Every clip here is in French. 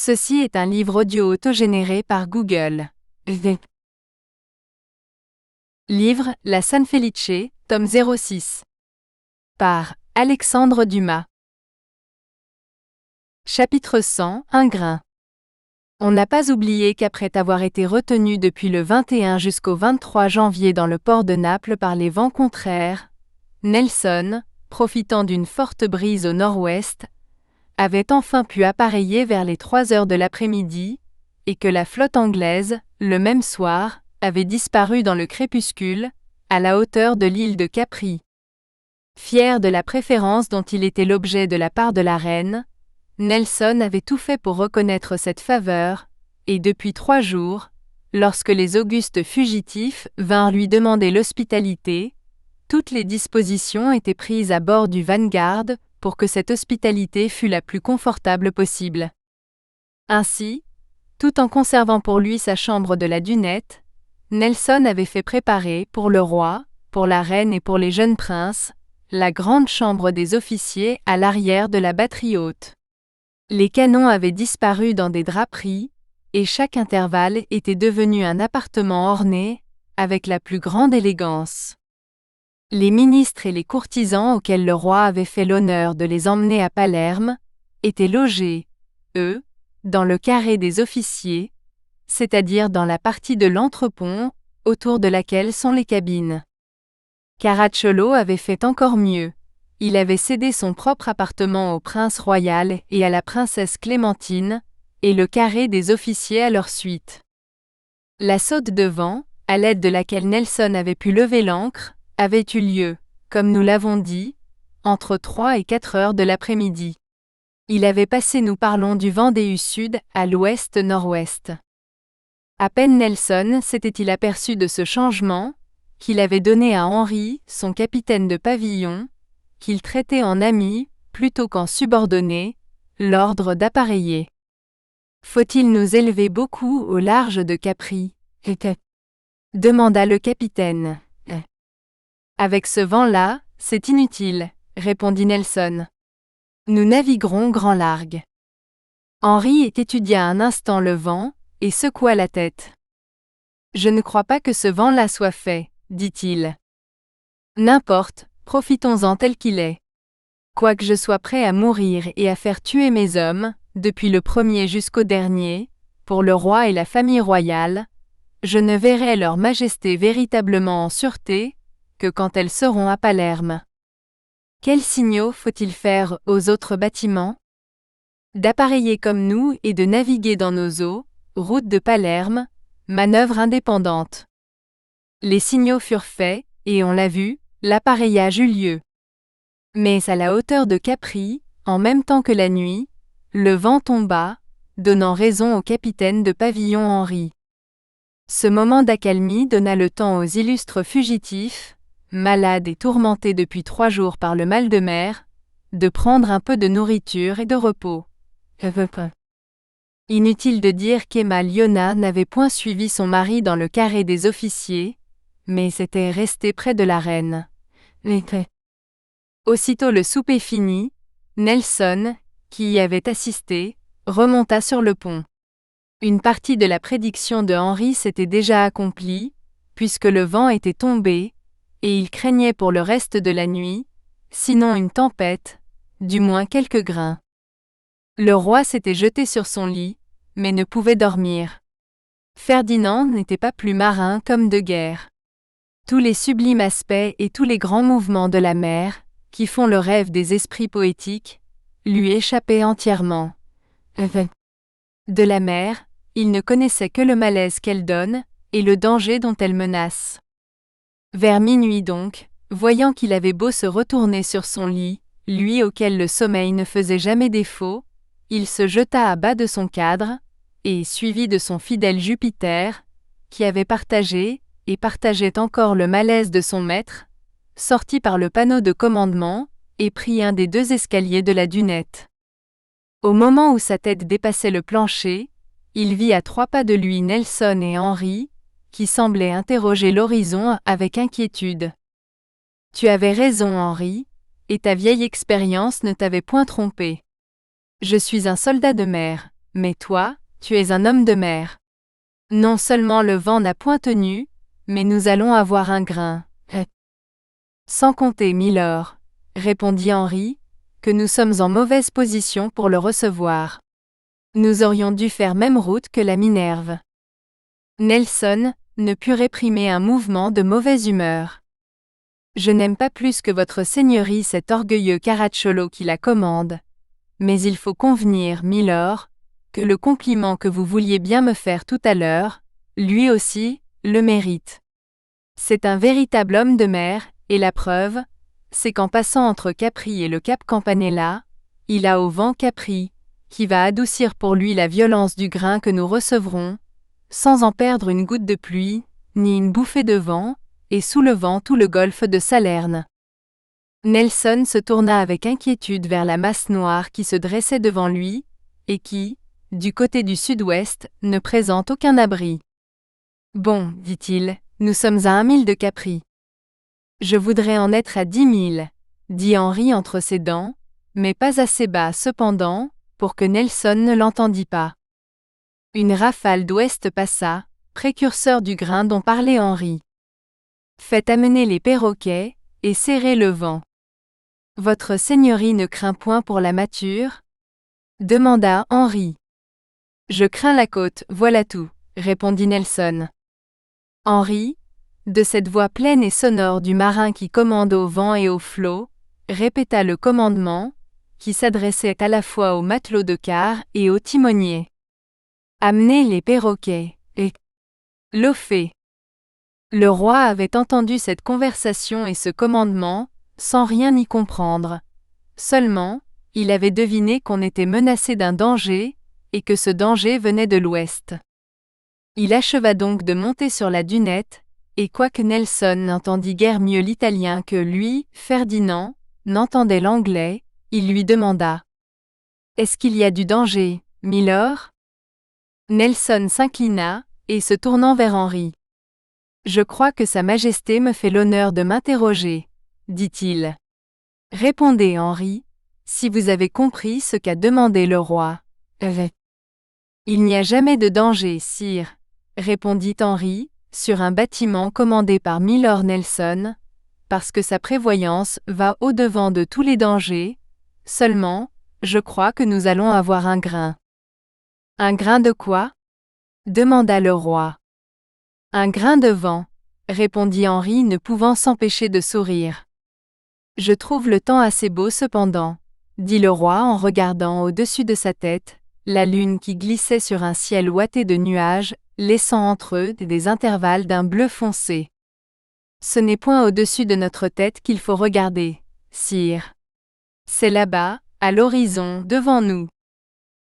Ceci est un livre audio autogénéré par Google. Livre La San Felice, tome 06. Par Alexandre Dumas. Chapitre 100, un grain. On n'a pas oublié qu'après avoir été retenu depuis le 21 jusqu'au 23 janvier dans le port de Naples par les vents contraires, Nelson, profitant d'une forte brise au nord-ouest, avait enfin pu appareiller vers les 3 heures de l'après-midi, et que la flotte anglaise, le même soir, avait disparu dans le crépuscule, à la hauteur de l'île de Capri. Fier de la préférence dont il était l'objet de la part de la reine, Nelson avait tout fait pour reconnaître cette faveur, et depuis 3 jours, lorsque les augustes fugitifs vinrent lui demander l'hospitalité, toutes les dispositions étaient prises à bord du Vanguard pour que cette hospitalité fût la plus confortable possible. Ainsi, tout en conservant pour lui sa chambre de la dunette, Nelson avait fait préparer pour le roi, pour la reine et pour les jeunes princes, la grande chambre des officiers à l'arrière de la batterie haute. Les canons avaient disparu dans des draperies, et chaque intervalle était devenu un appartement orné, avec la plus grande élégance. Les ministres et les courtisans auxquels le roi avait fait l'honneur de les emmener à Palerme, étaient logés, eux, dans le carré des officiers, c'est-à-dire dans la partie de l'entrepont, autour de laquelle sont les cabines. Caracciolo avait fait encore mieux. Il avait cédé son propre appartement au prince royal et à la princesse Clémentine, et le carré des officiers à leur suite. La saute de vent, à l'aide de laquelle Nelson avait pu lever l'ancre, avait eu lieu, comme nous l'avons dit, entre 3 et 4 heures de l'après-midi. Il avait passé, nous parlons du Vendée sud à l'ouest-nord-ouest. À peine Nelson s'était-il aperçu de ce changement, qu'il avait donné à Henri, son capitaine de pavillon, qu'il traitait en ami, plutôt qu'en subordonné, l'ordre d'appareiller. « Faut-il nous élever beaucoup au large de Capri ?» demanda le capitaine. « Avec ce vent-là, c'est inutile, » répondit Nelson. « Nous naviguerons grand largue. » Henri étudia un instant le vent, et secoua la tête. « Je ne crois pas que ce vent-là soit fait, » dit-il. « N'importe, profitons-en tel qu'il est. Quoique je sois prêt à mourir et à faire tuer mes hommes, depuis le premier jusqu'au dernier, pour le roi et la famille royale, je ne verrai leur majesté véritablement en sûreté que quand elles seront à Palerme. Quels signaux faut-il faire aux autres bâtiments? D'appareiller comme nous et de naviguer dans nos eaux, route de Palerme, manœuvre indépendante. Les signaux furent faits, et on l'a vu, l'appareillage eut lieu. Mais à la hauteur de Capri, en même temps que la nuit, le vent tomba, donnant raison au capitaine de pavillon Henri. Ce moment d'accalmie donna le temps aux illustres fugitifs, malades et tourmentés depuis 3 jours par le mal de mer, de prendre un peu de nourriture et de repos. Inutile de dire qu'Emma Liona n'avait point suivi son mari dans le carré des officiers, mais s'était restée près de la reine. Aussitôt le souper fini, Nelson, qui y avait assisté, remonta sur le pont. Une partie de la prédiction de Henri s'était déjà accomplie, puisque le vent était tombé, et il craignait pour le reste de la nuit, sinon une tempête, du moins quelques grains. Le roi s'était jeté sur son lit, mais ne pouvait dormir. Ferdinand n'était pas plus marin qu'homme de guerre. Tous les sublimes aspects et tous les grands mouvements de la mer, qui font le rêve des esprits poétiques, lui échappaient entièrement. De la mer, il ne connaissait que le malaise qu'elle donne, et le danger dont elle menace. Vers minuit donc, voyant qu'il avait beau se retourner sur son lit, lui auquel le sommeil ne faisait jamais défaut, il se jeta à bas de son cadre, et suivi de son fidèle Jupiter, qui avait partagé, et partageait encore le malaise de son maître, sortit par le panneau de commandement, et prit un des 2 escaliers de la dunette. Au moment où sa tête dépassait le plancher, il vit à 3 pas de lui Nelson et Henri, qui semblaient interroger l'horizon avec inquiétude. « Tu avais raison, Henri, et ta vieille expérience ne t'avait point trompé. Je suis un soldat de mer, mais toi, tu es un homme de mer. Non seulement le vent n'a point tenu, mais nous allons avoir un grain. Sans compter, Milord, répondit Henry, que nous sommes en mauvaise position pour le recevoir. Nous aurions dû faire même route que la Minerve. Nelson ne put réprimer un mouvement de mauvaise humeur. Je n'aime pas plus que votre seigneurie cet orgueilleux Caracciolo qui la commande, mais il faut convenir, Milord, que le compliment que vous vouliez bien me faire tout à l'heure, lui aussi, le mérite. C'est un véritable homme de mer, et la preuve, c'est qu'en passant entre Capri et le cap Campanella, il a au vent Capri, qui va adoucir pour lui la violence du grain que nous recevrons, sans en perdre une goutte de pluie, ni une bouffée de vent, et soulevant tout le golfe de Salerne. Nelson se tourna avec inquiétude vers la masse noire qui se dressait devant lui, et qui, du côté du sud-ouest, ne présente aucun abri. Bon, dit-il, nous sommes à 1 mille de Capri. Je voudrais en être à 10 000, dit Henry entre ses dents, mais pas assez bas cependant, pour que Nelson ne l'entendît pas. Une rafale d'ouest passa, précurseur du grain dont parlait Henry. Faites amener les perroquets, et serrez le vent. Votre seigneurie ne craint point pour la mâture ? Demanda Henry. Je crains la côte, voilà tout, répondit Nelson. Henry, de cette voix pleine et sonore du marin qui commande au vent et au flot, répéta le commandement, qui s'adressait à la fois aux matelots de quart et aux timoniers. Amenez les perroquets, et l'eau fait. Le roi avait entendu cette conversation et ce commandement, sans rien y comprendre. Seulement, il avait deviné qu'on était menacé d'un danger, et que ce danger venait de l'ouest. Il acheva donc de monter sur la dunette, et quoique Nelson n'entendît guère mieux l'italien que lui, Ferdinand, n'entendait l'anglais, il lui demanda « Est-ce qu'il y a du danger, milord ?» Nelson s'inclina, et se tournant vers Henry. « Je crois que Sa Majesté me fait l'honneur de m'interroger, » dit-il. « Répondez, Henry, si vous avez compris ce qu'a demandé le roi. »« Il n'y a jamais de danger, sire, » répondit Henry, sur un bâtiment commandé par Milord Nelson, parce que sa prévoyance va au-devant de tous les dangers, seulement, je crois que nous allons avoir un grain. « Un grain de quoi ?» demanda le roi. « Un grain de vent, » répondit Henry ne pouvant s'empêcher de sourire. « Je trouve le temps assez beau cependant, » dit le roi en regardant au-dessus de sa tête, la lune qui glissait sur un ciel ouaté de nuages, laissant entre eux des intervalles d'un bleu foncé. « Ce n'est point au-dessus de notre tête qu'il faut regarder, sire. C'est là-bas, à l'horizon, devant nous.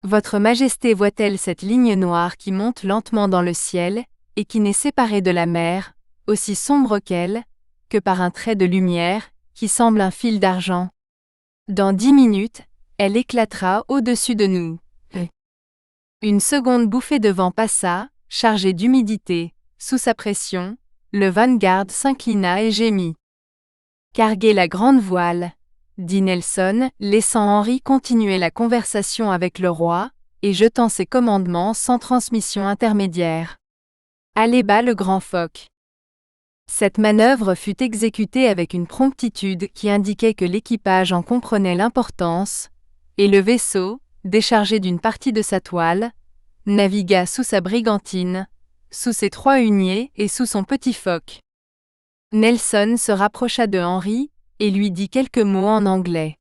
Votre Majesté voit-elle cette ligne noire qui monte lentement dans le ciel, et qui n'est séparée de la mer, aussi sombre qu'elle, que par un trait de lumière, qui semble un fil d'argent. Dans 10 minutes, elle éclatera au-dessus de nous. » Une seconde bouffée de vent passa, chargée d'humidité, sous sa pression, le Vanguard s'inclina et gémit. « Carguez la grande voile, » dit Nelson, laissant Henry continuer la conversation avec le roi, et jetant ses commandements sans transmission intermédiaire. « Allez bas le grand foc. » Cette manœuvre fut exécutée avec une promptitude qui indiquait que l'équipage en comprenait l'importance, et le vaisseau, déchargé d'une partie de sa toile, navigua sous sa brigantine, sous ses 3 huniers et sous son petit foc. Nelson se rapprocha de Henry, et lui dit quelques mots en anglais.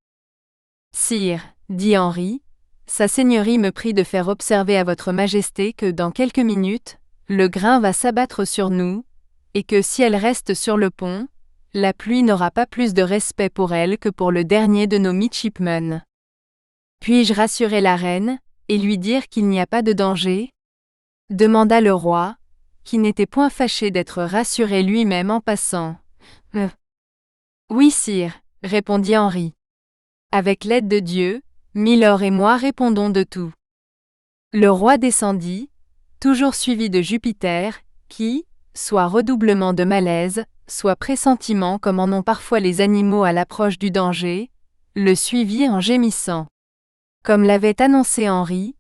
« Sire, » dit Henry, « Sa Seigneurie me prie de faire observer à votre Majesté que dans quelques minutes, le grain va s'abattre sur nous, et que si elle reste sur le pont, la pluie n'aura pas plus de respect pour elle que pour le dernier de nos midshipmen. Puis-je rassurer la reine, et lui dire qu'il n'y a pas de danger ?» demanda le roi, qui n'était point fâché d'être rassuré lui-même en passant. « Oui, sire, » répondit Henry. « Avec l'aide de Dieu, Milord et moi répondons de tout. » Le roi descendit, toujours suivi de Jupiter, qui, soit redoublement de malaise, soit pressentiment comme en ont parfois les animaux à l'approche du danger, le suivit en gémissant. Comme l'avait annoncé Henry,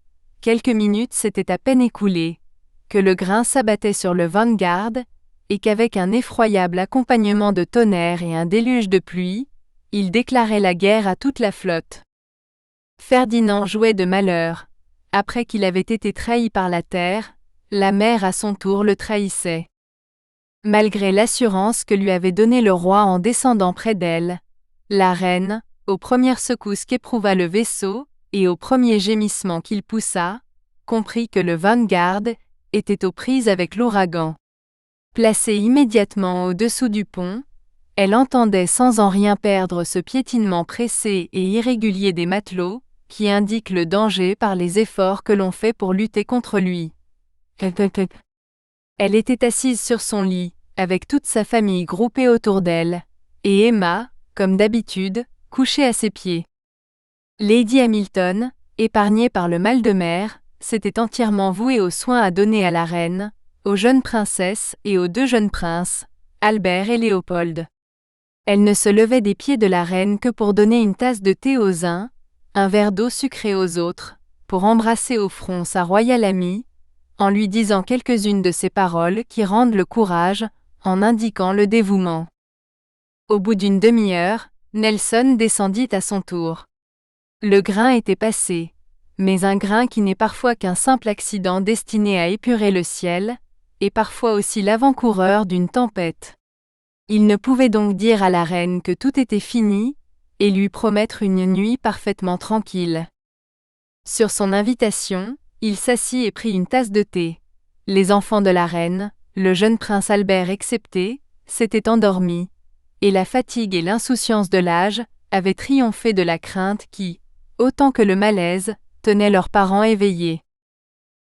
quelques minutes s'étaient à peine écoulées, que le grain s'abattait sur le Vanguard, et qu'avec un effroyable accompagnement de tonnerre et un déluge de pluie, il déclarait la guerre à toute la flotte. Ferdinand jouait de malheur. Après qu'il avait été trahi par la terre, la mer à son tour le trahissait. Malgré l'assurance que lui avait donnée le roi en descendant près d'elle, la reine, aux premières secousses qu'éprouva le vaisseau, et aux premiers gémissements qu'il poussa, comprit que le Vanguard était aux prises avec l'ouragan. Placée immédiatement au-dessous du pont, elle entendait sans en rien perdre ce piétinement pressé et irrégulier des matelots, qui indique le danger par les efforts que l'on fait pour lutter contre lui. Elle était assise sur son lit, avec toute sa famille groupée autour d'elle, et Emma, comme d'habitude, couchée à ses pieds. Lady Hamilton, épargnée par le mal de mer, s'était entièrement vouée aux soins à donner à la reine, aux jeunes princesses et aux 2 jeunes princes, Albert et Léopold. Elle ne se levait des pieds de la reine que pour donner une tasse de thé aux uns, un verre d'eau sucrée aux autres, pour embrasser au front sa royale amie, en lui disant quelques-unes de ces paroles qui rendent le courage, en indiquant le dévouement. Au bout d'une demi-heure, Nelson descendit à son tour. Le grain était passé, mais un grain qui n'est parfois qu'un simple accident destiné à épurer le ciel, et parfois aussi l'avant-coureur d'une tempête. Il ne pouvait donc dire à la reine que tout était fini, et lui promettre une nuit parfaitement tranquille. Sur son invitation, il s'assit et prit une tasse de thé. Les enfants de la reine, le jeune prince Albert excepté, s'étaient endormis, et la fatigue et l'insouciance de l'âge avaient triomphé de la crainte qui, autant que le malaise, tenait leurs parents éveillés.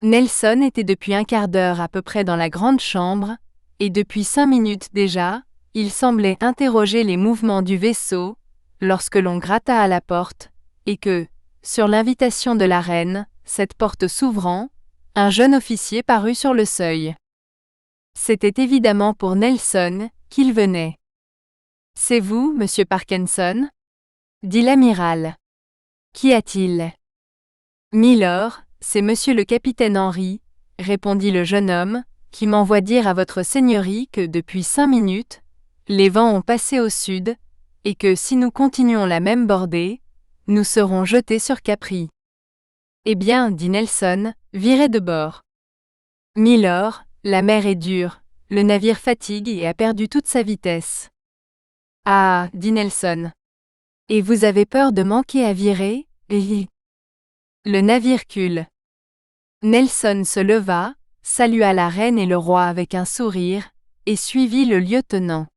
Nelson était depuis un quart d'heure à peu près dans la grande chambre, et depuis 5 minutes déjà, il semblait interroger les mouvements du vaisseau, lorsque l'on gratta à la porte, et que, sur l'invitation de la reine, cette porte s'ouvrant, un jeune officier parut sur le seuil. C'était évidemment pour Nelson qu'il venait. « C'est vous, monsieur Parkinson » dit l'amiral. « Qu'y a-t-il » ?»« Milord, c'est monsieur le capitaine Henry, » répondit le jeune homme, qui m'envoie dire à votre seigneurie que depuis 5 minutes, les vents ont passé au sud, et que si nous continuons la même bordée, nous serons jetés sur Capri. Eh bien, dit Nelson, virez de bord. Milord, la mer est dure, le navire fatigue et a perdu toute sa vitesse. Ah, dit Nelson. Et vous avez peur de manquer à virer, et... Le navire coule. Nelson se leva, salua la reine et le roi avec un sourire, et suivit le lieutenant.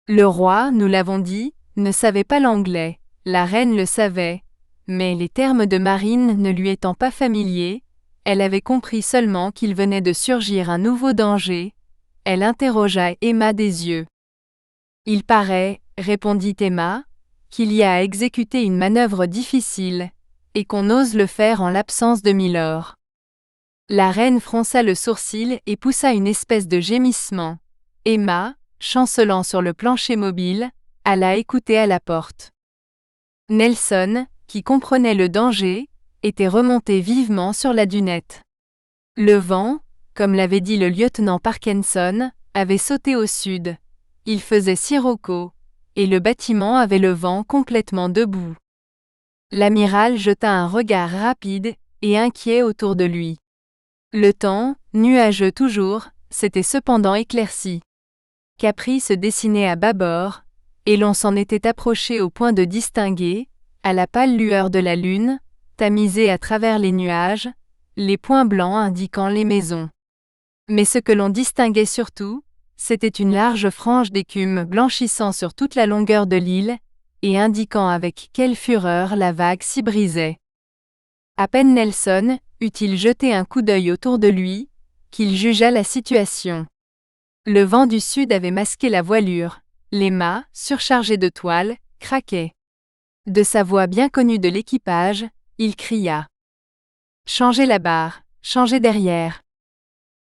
Le roi, nous l'avons dit, ne savait pas l'anglais, la reine le savait, mais les termes de marine ne lui étant pas familiers, elle avait compris seulement qu'il venait de surgir un nouveau danger. Elle interrogea Emma des yeux. « Il paraît, répondit Emma, qu'il y a à exécuter une manœuvre difficile, et qu'on ose le faire en l'absence de Milord. » La reine fronça le sourcil et poussa une espèce de gémissement. Emma, chancelant sur le plancher mobile, alla écouter à la porte. Nelson, qui comprenait le danger, était remonté vivement sur la dunette. Le vent, comme l'avait dit le lieutenant Parkinson, avait sauté au sud. Il faisait sirocco, et le bâtiment avait le vent complètement debout. L'amiral jeta un regard rapide et inquiet autour de lui. Le temps, nuageux toujours, s'était cependant éclairci. Capri se dessinait à bâbord, et l'on s'en était approché au point de distinguer, à la pâle lueur de la lune, tamisée à travers les nuages, les points blancs indiquant les maisons. Mais ce que l'on distinguait surtout, c'était une large frange d'écume blanchissant sur toute la longueur de l'île, et indiquant avec quelle fureur la vague s'y brisait. À peine Nelson eut-il jeté un coup d'œil autour de lui, qu'il jugea la situation. Le vent du sud avait masqué la voilure, les mâts, surchargés de toile, craquaient. De sa voix bien connue de l'équipage, il cria « Changez la barre, changez derrière !»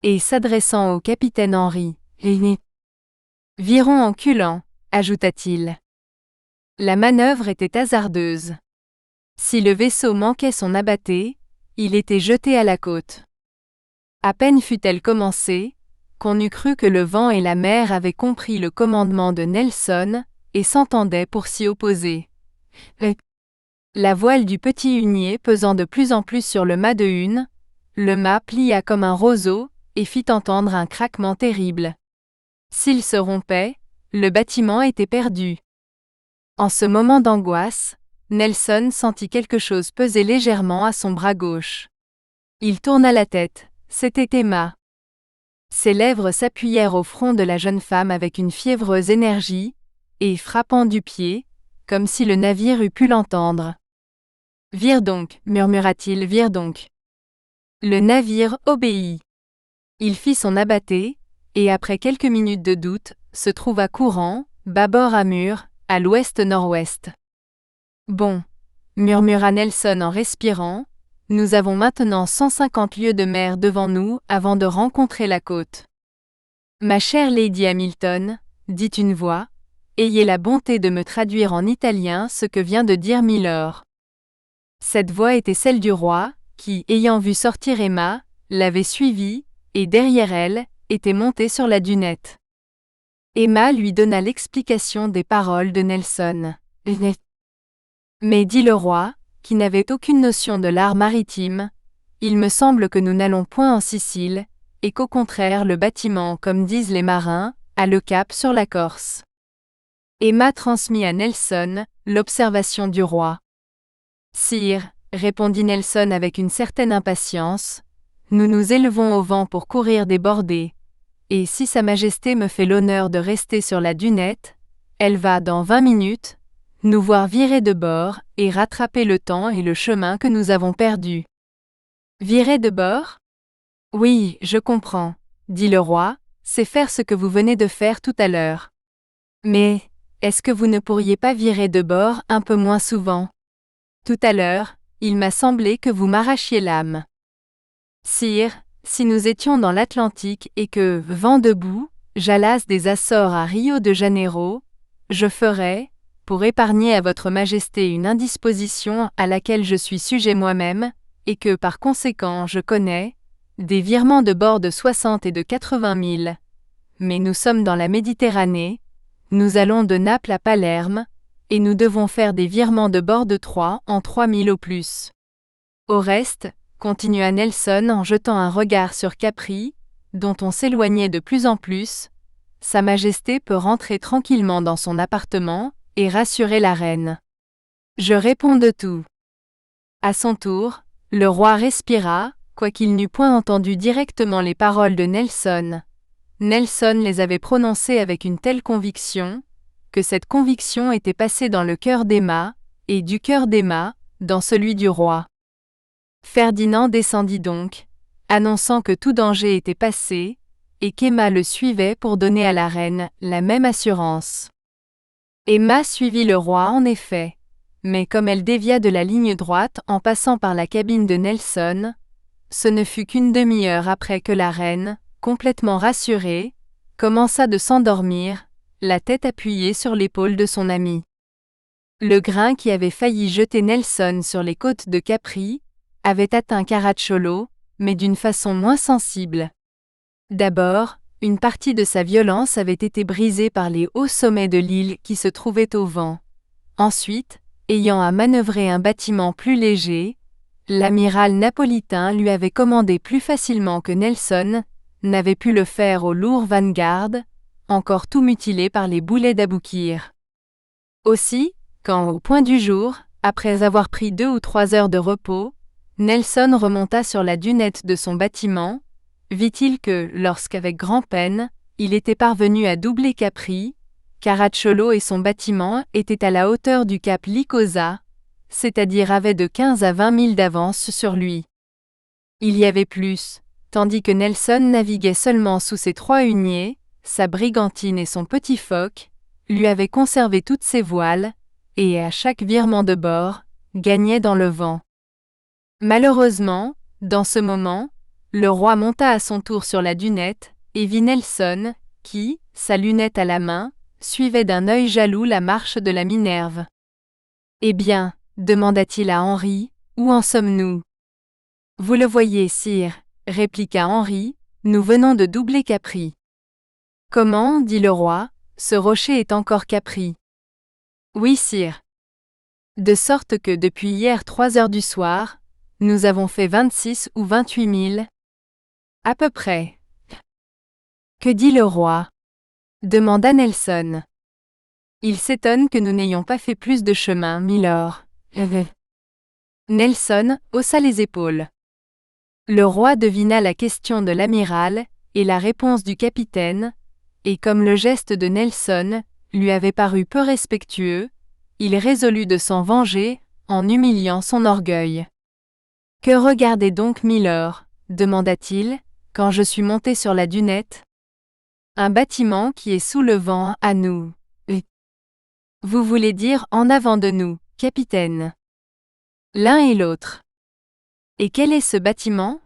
Et s'adressant au capitaine Henry, « Virons en culant », ajouta-t-il. La manœuvre était hasardeuse. Si le vaisseau manquait son abatté, il était jeté à la côte. À peine fut-elle commencée, qu'on eût cru que le vent et la mer avaient compris le commandement de Nelson, et s'entendaient pour s'y opposer. La voile du petit hunier pesant de plus en plus sur le mât de hune, le mât plia comme un roseau, et fit entendre un craquement terrible. S'il se rompait, le bâtiment était perdu. En ce moment d'angoisse, Nelson sentit quelque chose peser légèrement à son bras gauche. Il tourna la tête, c'était Emma. Ses lèvres s'appuyèrent au front de la jeune femme avec une fiévreuse énergie, et frappant du pied, comme si le navire eût pu l'entendre. « Vire donc, murmura-t-il, vire donc. » Le navire obéit. Il fit son abatté, et après quelques minutes de doute, se trouva courant, bâbord amur, à l'ouest-nord-ouest. « Bon, » murmura Nelson en respirant, « nous avons maintenant 150 lieues de mer devant nous avant de rencontrer la côte. »« Ma chère Lady Hamilton, » dit une voix, « ayez la bonté de me traduire en italien ce que vient de dire Milord. » Cette voix était celle du roi, qui, ayant vu sortir Emma, l'avait suivie, et derrière elle, était monté sur la dunette. Emma lui donna l'explication des paroles de Nelson. « Mais dit le roi, qui n'avait aucune notion de l'art maritime, il me semble que nous n'allons point en Sicile, et qu'au contraire le bâtiment, comme disent les marins, a le cap sur la Corse. » Emma transmit à Nelson l'observation du roi. « Sire, » répondit Nelson avec une certaine impatience, « nous nous élevons au vent pour courir des bordées, et si Sa Majesté me fait l'honneur de rester sur la dunette, elle va, dans 20 minutes, nous voir virer de bord et rattraper le temps et le chemin que nous avons perdus. »« Virer de bord ? Oui, je comprends, » dit le roi, « c'est faire ce que vous venez de faire tout à l'heure. Mais, est-ce que vous ne pourriez pas virer de bord un peu moins souvent ? Tout à l'heure, il m'a semblé que vous m'arrachiez l'âme. Sire, si nous étions dans l'Atlantique et que, vent debout, j'allasse des Açores à Rio de Janeiro, je ferais, pour épargner à votre Majesté une indisposition à laquelle je suis sujet moi-même, et que par conséquent je connais, des virements de bord de 60 et de 80 000. Mais nous sommes dans la Méditerranée, nous allons de Naples à Palerme, et nous devons faire des virements de bord de 3 en 3 000 au plus. Au reste, continua Nelson en jetant un regard sur Capri, dont on s'éloignait de plus en plus, Sa Majesté peut rentrer tranquillement dans son appartement, et rassurer la reine. Je réponds de tout. À son tour, le roi respira, quoiqu'il n'eût point entendu directement les paroles de Nelson. Nelson les avait prononcées avec une telle conviction, que cette conviction était passée dans le cœur d'Emma, et du cœur d'Emma, dans celui du roi. Ferdinand descendit donc, annonçant que tout danger était passé, et qu'Emma le suivait pour donner à la reine la même assurance. Emma suivit le roi en effet, mais comme elle dévia de la ligne droite en passant par la cabine de Nelson, ce ne fut qu'une demi-heure après que la reine, complètement rassurée, commença de s'endormir, la tête appuyée sur l'épaule de son ami. Le grain qui avait failli jeter Nelson sur les côtes de Capri avait atteint Caracciolo, mais d'une façon moins sensible. D'abord, une partie de sa violence avait été brisée par les hauts sommets de l'île qui se trouvaient au vent. Ensuite, ayant à manœuvrer un bâtiment plus léger, l'amiral napolitain lui avait commandé plus facilement que Nelson n'avait pu le faire au lourd Vanguard, encore tout mutilé par les boulets d'Aboukir. Aussi, quand au point du jour, après avoir pris 2 ou 3 heures de repos, Nelson remonta sur la dunette de son bâtiment, vit-il que, lorsqu'avec grand-peine, il était parvenu à doubler Capri, Caracciolo et son bâtiment étaient à la hauteur du cap Licosa, c'est-à-dire avaient de 15 à 20 000 d'avance sur lui. Il y avait plus, tandis que Nelson naviguait seulement sous ses 3 huniers, sa brigantine et son petit foc, lui avaient conservé toutes ses voiles, et à chaque virement de bord, gagnait dans le vent. Malheureusement, dans ce moment, le roi monta à son tour sur la dunette, et vit Nelson, qui, sa lunette à la main, suivait d'un œil jaloux la marche de la Minerve. « Eh bien, demanda-t-il à Henri, où en sommes-nous ? Vous le voyez, sire, répliqua Henri, nous venons de doubler Capri. Comment, dit le roi, ce rocher est encore Capri? Oui, sire. De sorte que depuis hier 3 heures du soir, nous avons fait 26 ou 28 milles. À peu près. Que dit le roi? Demanda Nelson. Il s'étonne que nous n'ayons pas fait plus de chemin, milord. Nelson haussa les épaules. Le roi devina la question de l'amiral et la réponse du capitaine, et comme le geste de Nelson lui avait paru peu respectueux, il résolut de s'en venger en humiliant son orgueil. « Que regardez donc, milord ?» demanda-t-il, quand je suis monté sur la dunette. « Un bâtiment qui est sous le vent à nous. » Vous voulez dire en avant de nous, capitaine. L'un et l'autre. Et quel est ce bâtiment?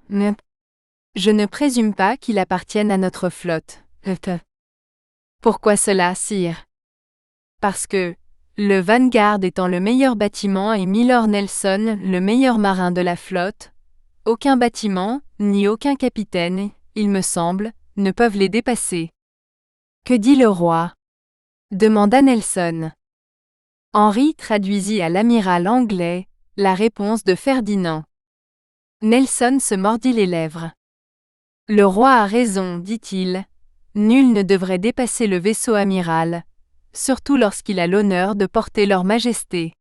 Je ne présume pas qu'il appartienne à notre flotte. Pourquoi cela, sire? Parce que, le Vanguard étant le meilleur bâtiment et Milord Nelson le meilleur marin de la flotte, aucun bâtiment, ni aucun capitaine, il me semble, ne peuvent les dépasser. Que dit le roi? Demanda Nelson. Henri traduisit à l'amiral anglais la réponse de Ferdinand. Nelson se mordit les lèvres. Le roi a raison, dit-il. Nul ne devrait dépasser le vaisseau amiral, surtout lorsqu'il a l'honneur de porter leur majesté.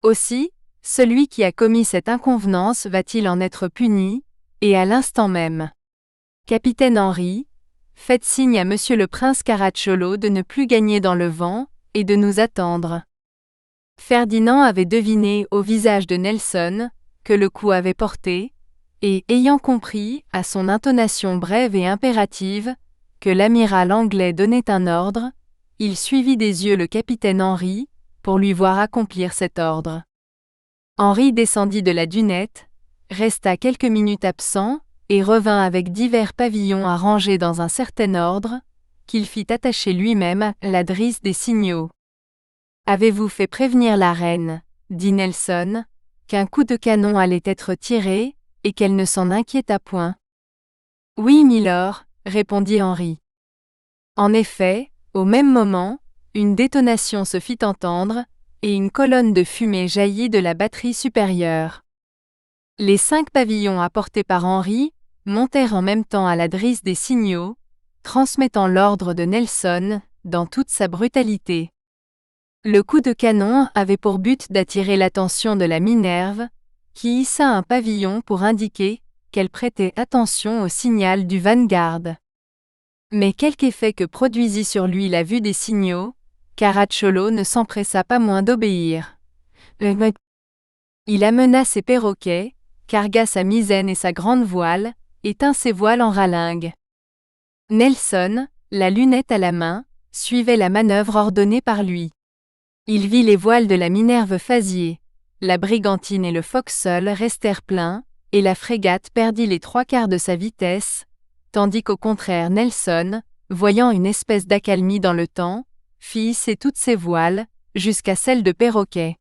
Aussi, celui qui a commis cette inconvenance va-t-il en être puni, et à l'instant même. Capitaine Henri, faites signe à monsieur le prince Caracciolo de ne plus gagner dans le vent, et de nous attendre. Ferdinand avait deviné au visage de Nelson que le coup avait porté, et ayant compris, à son intonation brève et impérative, que l'amiral anglais donnait un ordre, il suivit des yeux le capitaine Henri, pour lui voir accomplir cet ordre. Henri descendit de la dunette, resta quelques minutes absent, et revint avec divers pavillons à ranger dans un certain ordre, qu'il fit attacher lui-même à la drisse des signaux. « Avez-vous fait prévenir la reine, dit Nelson, qu'un coup de canon allait être tiré, et qu'elle ne s'en inquiéta point? » Oui, milord, répondit Henri. En effet, au même moment, une détonation se fit entendre, et une colonne de fumée jaillit de la batterie supérieure. Les 5 pavillons apportés par Henri montèrent en même temps à la drisse des signaux, transmettant l'ordre de Nelson dans toute sa brutalité. Le coup de canon avait pour but d'attirer l'attention de la Minerve, qui hissa un pavillon pour indiquer qu'elle prêtait attention au signal du Vanguard. Mais quelque effet que produisit sur lui la vue des signaux, Caracciolo ne s'empressa pas moins d'obéir. Il amena ses perroquets, cargua sa misaine et sa grande voile, et tint ses voiles en ralingue. Nelson, la lunette à la main, suivait la manœuvre ordonnée par lui. Il vit les voiles de la Minerve fazier, la brigantine et le forecastle restèrent pleins, et la frégate perdit les 3/4 de sa vitesse, tandis qu'au contraire Nelson, voyant une espèce d'accalmie dans le temps, fit hisser toutes ses voiles, jusqu'à celle de perroquet.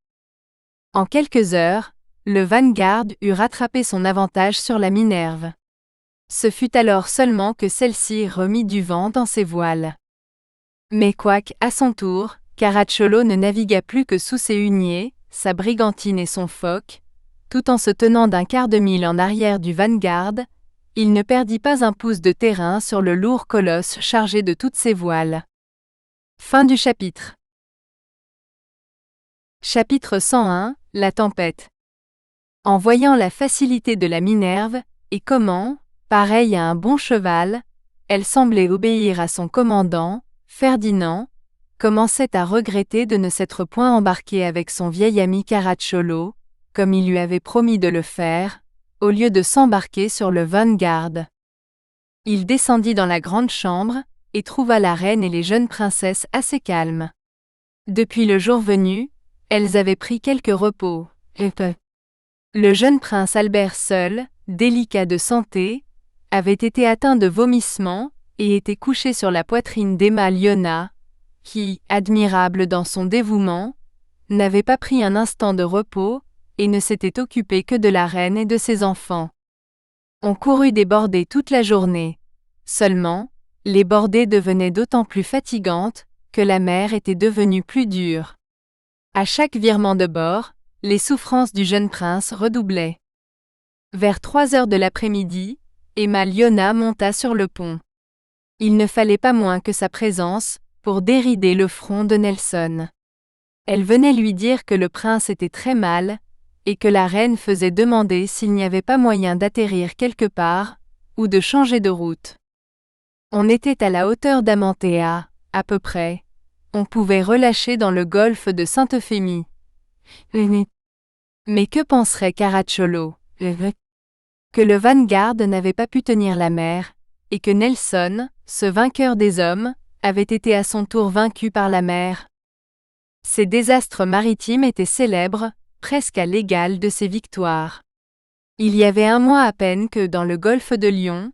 En quelques heures, le Vanguard eut rattrapé son avantage sur la Minerve. Ce fut alors seulement que celle-ci remit du vent dans ses voiles. Mais quoique, à son tour, Caracciolo ne navigua plus que sous ses huniers, sa brigantine et son foc, tout en se tenant d'1/4 de mille en arrière du Vanguard, il ne perdit pas un pouce de terrain sur le lourd colosse chargé de toutes ses voiles. Fin du chapitre. Chapitre 101, la tempête. En voyant la facilité de la Minerve, et comment, pareille à un bon cheval, elle semblait obéir à son commandant, Ferdinand, commençait à regretter de ne s'être point embarqué avec son vieil ami Caracciolo, comme il lui avait promis de le faire, au lieu de s'embarquer sur le Vanguard. Il descendit dans la grande chambre, et trouva la reine et les jeunes princesses assez calmes. Depuis le jour venu, elles avaient pris quelque repos. Le jeune prince Albert seul, délicat de santé, avait été atteint de vomissements, et était couché sur la poitrine d'Emma Liona, qui, admirable dans son dévouement, n'avait pas pris un instant de repos, et ne s'était occupé que de la reine et de ses enfants. On courut des bordées toute la journée. Seulement, les bordées devenaient d'autant plus fatigantes que la mer était devenue plus dure. À chaque virement de bord, les souffrances du jeune prince redoublaient. Vers 3 heures de l'après-midi, Emma Liona monta sur le pont. Il ne fallait pas moins que sa présence pour dérider le front de Nelson. Elle venait lui dire que le prince était très mal, et que la reine faisait demander s'il n'y avait pas moyen d'atterrir quelque part, ou de changer de route. On était à la hauteur d'Amantea, à peu près. On pouvait relâcher dans le golfe de Sainte-Euphémie. Mais que penserait Caracciolo? Que le Vanguard n'avait pas pu tenir la mer, et que Nelson, ce vainqueur des hommes, avait été à son tour vaincu par la mer. Ces désastres maritimes étaient célèbres, presque à l'égal de ses victoires. Il y avait 1 mois à peine que dans le golfe de Lion,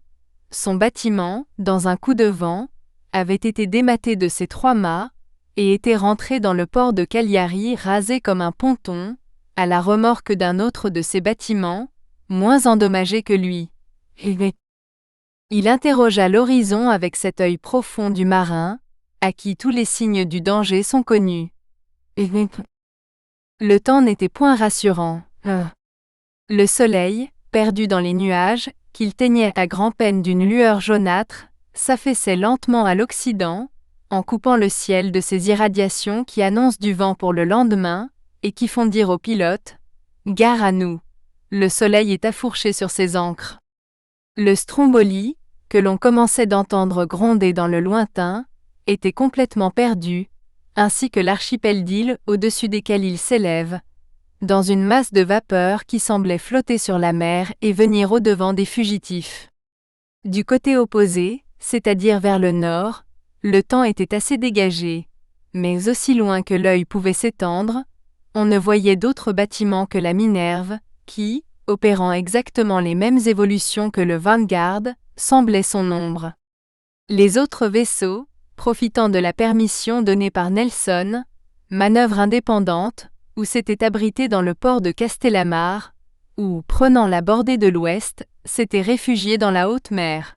son bâtiment, dans un coup de vent, avait été démâté de ses 3 mâts, et était rentré dans le port de Cagliari rasé comme un ponton, à la remorque d'un autre de ses bâtiments, moins endommagé que lui. Il interrogea l'horizon avec cet œil profond du marin, à qui tous les signes du danger sont connus. Le temps n'était point rassurant. Le soleil, perdu dans les nuages, qu'il teignait à grand-peine d'une lueur jaunâtre, s'affaissait lentement à l'occident, en coupant le ciel de ces irradiations qui annoncent du vent pour le lendemain, et qui font dire aux pilotes « Gare à nous, le soleil est affourché sur ses ancres ». Le Stromboli, que l'on commençait d'entendre gronder dans le lointain, était complètement perdu, ainsi que l'archipel d'îles au-dessus desquelles il s'élève, dans une masse de vapeur qui semblait flotter sur la mer et venir au-devant des fugitifs. Du côté opposé, c'est-à-dire vers le nord, le temps était assez dégagé, mais aussi loin que l'œil pouvait s'étendre, on ne voyait d'autres bâtiments que la Minerve, qui, opérant exactement les mêmes évolutions que le Vanguard, semblait son ombre. Les autres vaisseaux, profitant de la permission donnée par Nelson, manœuvre indépendante, ou s'étaient abrités dans le port de Castellamare, ou, prenant la bordée de l'ouest, s'étaient réfugiés dans la haute mer.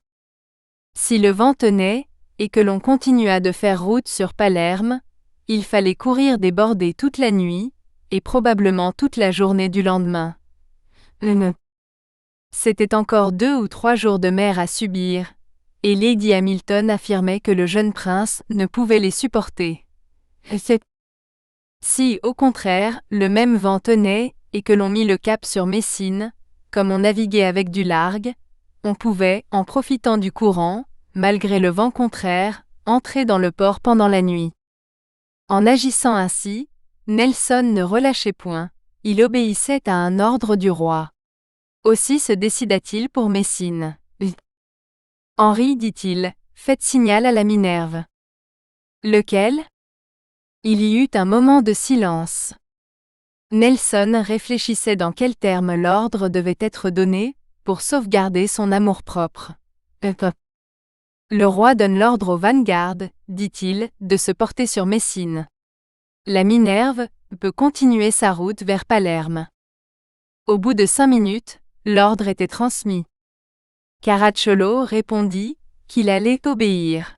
Si le vent tenait, et que l'on continua de faire route sur Palerme, il fallait courir des bordées toute la nuit, et probablement toute la journée du lendemain. C'était encore 2 ou 3 jours de mer à subir, et Lady Hamilton affirmait que le jeune prince ne pouvait les supporter. Si, au contraire, le même vent tenait, et que l'on mit le cap sur Messine, comme on naviguait avec du largue, on pouvait, en profitant du courant, malgré le vent contraire, entrer dans le port pendant la nuit. En agissant ainsi, Nelson ne relâchait point, il obéissait à un ordre du roi. Aussi se décida-t-il pour Messine. Henri, dit-il, faites signal à la Minerve. Lequel? Il y eut un moment de silence. Nelson réfléchissait dans quels termes l'ordre devait être donné pour sauvegarder son amour-propre. Le roi donne l'ordre au Vanguard, dit-il, de se porter sur Messine. La Minerve peut continuer sa route vers Palerme. Au bout de 5 minutes, l'ordre était transmis. Caracciolo répondit qu'il allait obéir.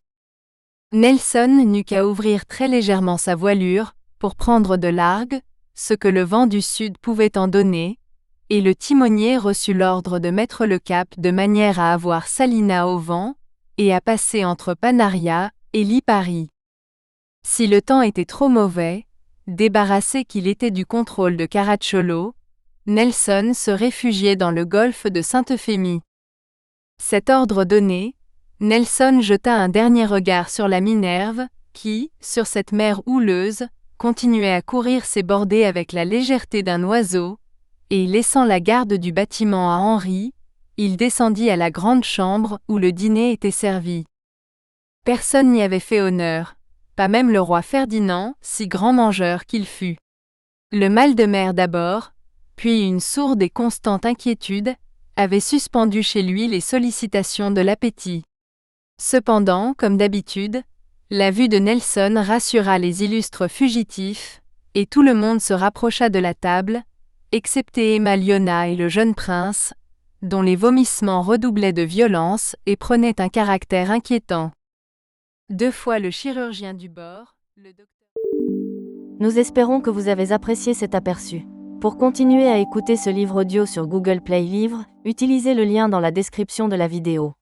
Nelson n'eut qu'à ouvrir très légèrement sa voilure pour prendre de largue, ce que le vent du sud pouvait en donner, et le timonier reçut l'ordre de mettre le cap de manière à avoir Salina au vent, et à passer entre Panaria et Lipari. Si le temps était trop mauvais, débarrassé qu'il était du contrôle de Caracciolo, Nelson se réfugiait dans le golfe de Sainte-Euphémie. Cet ordre donné, Nelson jeta un dernier regard sur la Minerve, qui, sur cette mer houleuse, continuait à courir ses bordées avec la légèreté d'un oiseau, et laissant la garde du bâtiment à Henri, il descendit à la grande chambre où le dîner était servi. Personne n'y avait fait honneur, pas même le roi Ferdinand, si grand mangeur qu'il fût. Le mal de mer d'abord, puis une sourde et constante inquiétude, avait suspendu chez lui les sollicitations de l'appétit. Cependant, comme d'habitude, la vue de Nelson rassura les illustres fugitifs, et tout le monde se rapprocha de la table, excepté Emma Liona et le jeune prince, dont les vomissements redoublaient de violence et prenaient un caractère inquiétant. 2 fois le chirurgien du bord, le docteur... Nous espérons que vous avez apprécié cet aperçu. Pour continuer à écouter ce livre audio sur Google Play Livres, utilisez le lien dans la description de la vidéo.